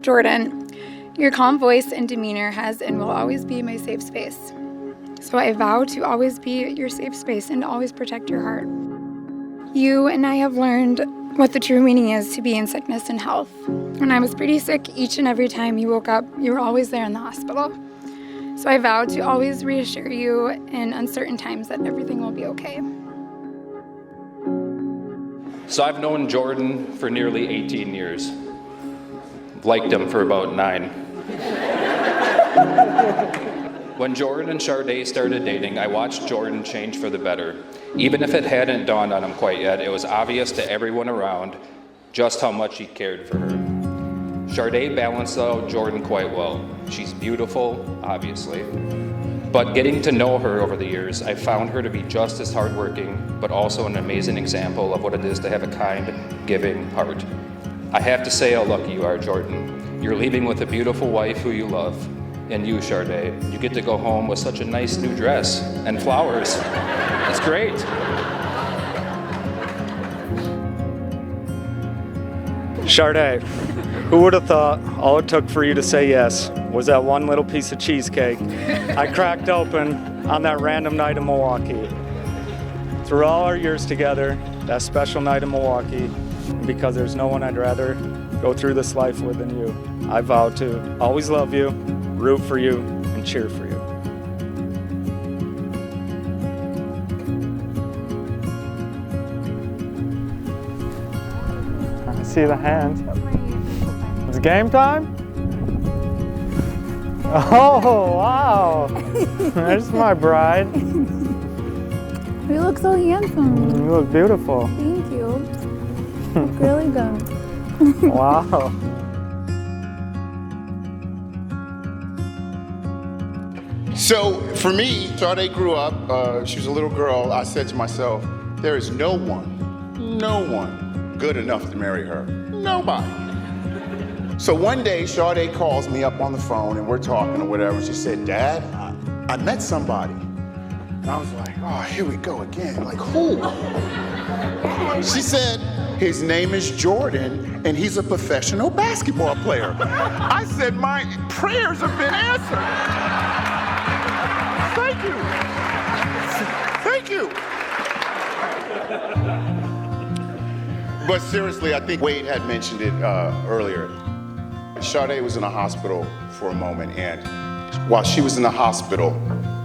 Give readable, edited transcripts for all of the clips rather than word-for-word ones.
Jordan, your calm voice and demeanor has and will always be my safe space. So I vow to always be your safe space and to always protect your heart. You and I have learned what the true meaning is to be in sickness and health. When I was pretty sick, each and every time you woke up, you were always there in the hospital. So I vow to always reassure you in uncertain times that everything will be okay. So I've known Jordan for nearly 18 years. Liked him for about 9. When Jordan and Sade started dating, I watched Jordan change for the better. Even if it hadn't dawned on him quite yet, it was obvious to everyone around just how much he cared for her. Sade balanced out Jordan quite well. She's beautiful, obviously. But getting to know her over the years, I found her to be just as hardworking, but also an amazing example of what it is to have a kind, giving heart. I have to say how lucky you are, Jordan. You're leaving with a beautiful wife who you love. And you, Sade, you get to go home with such a nice new dress and flowers. It's great. Sade, who would have thought all it took for you to say yes was that one little piece of cheesecake I cracked open on that random night in Milwaukee. Through all our years together, that special night in Milwaukee, because there's no one I'd rather go through this life with than you, I vow to always love you, root for you, and cheer for you. I see the hands. It's game time? Oh, wow. There's my bride. You look so handsome. You look beautiful. Thank you. You look really good. Wow. So for me, Sade grew up, she was a little girl. I said to myself, there is no one good enough to marry her. Nobody. So one day, Sade calls me up on the phone and we're talking or whatever. She said, Dad, I met somebody. And I was like, oh, here we go again. Like, who? She said, his name is Jordan and he's a professional basketball player. I said, my prayers have been answered. Thank you. Thank you. But seriously, I think Wade had mentioned it earlier. Sade was in a hospital for a moment, and while she was in the hospital,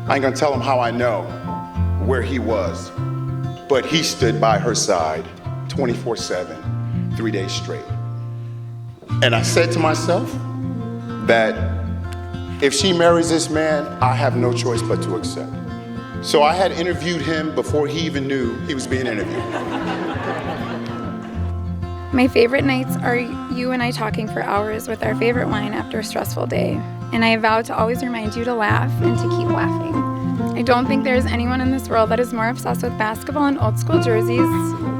I ain't gonna tell him how I know where he was, but he stood by her side 24/7, 3 days straight. And I said to myself that if she marries this man, I have no choice but to accept. So I had interviewed him before he even knew he was being interviewed. My favorite nights are you and I talking for hours with our favorite wine after a stressful day. And I vow to always remind you to laugh and to keep laughing. I don't think there's anyone in this world that is more obsessed with basketball and old school jerseys,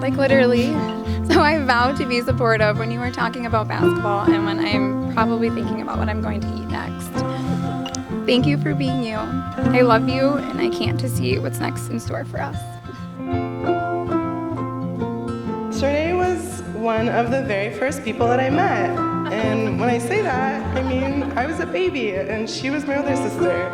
like literally. So I vow to be supportive when you are talking about basketball and when I'm probably thinking about what I'm going to eat next. Thank you for being you. I love you and I can't to see what's next in store for us. Sade was one of the very first people that I met. And when I say that, I mean I was a baby and she was my older sister.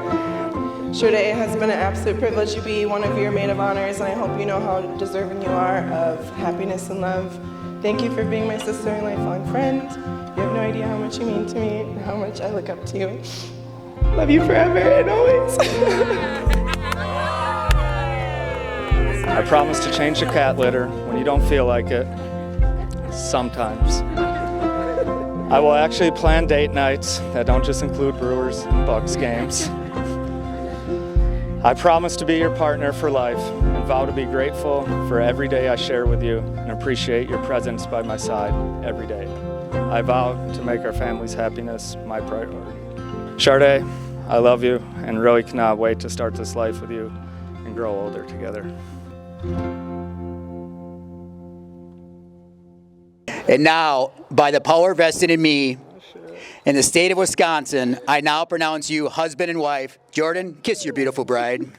Sade has been an absolute privilege to be one of your maid of honors, and I hope you know how deserving you are of happiness and love. Thank you for being my sister and lifelong friend. You have no idea how much you mean to me and how much I look up to you. Love you forever and always. I promise to change the cat litter when you don't feel like it. Sometimes. I will actually plan date nights that don't just include Brewers and Bucks games. I promise to be your partner for life and vow to be grateful for every day I share with you and appreciate your presence by my side every day. I vow to make our family's happiness my priority. Sade, I love you and really cannot wait to start this life with you and grow older together. And now, by the power vested in me, in the state of Wisconsin, I now pronounce you husband and wife. Jordan, kiss your beautiful bride.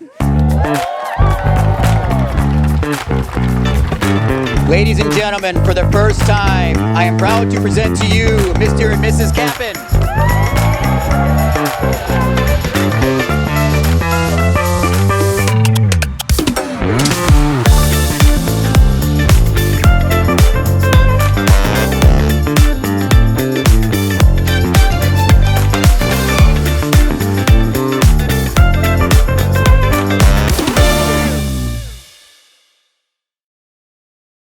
Ladies and gentlemen, for the first time, I am proud to present to you Mr. and Mrs. Kappen.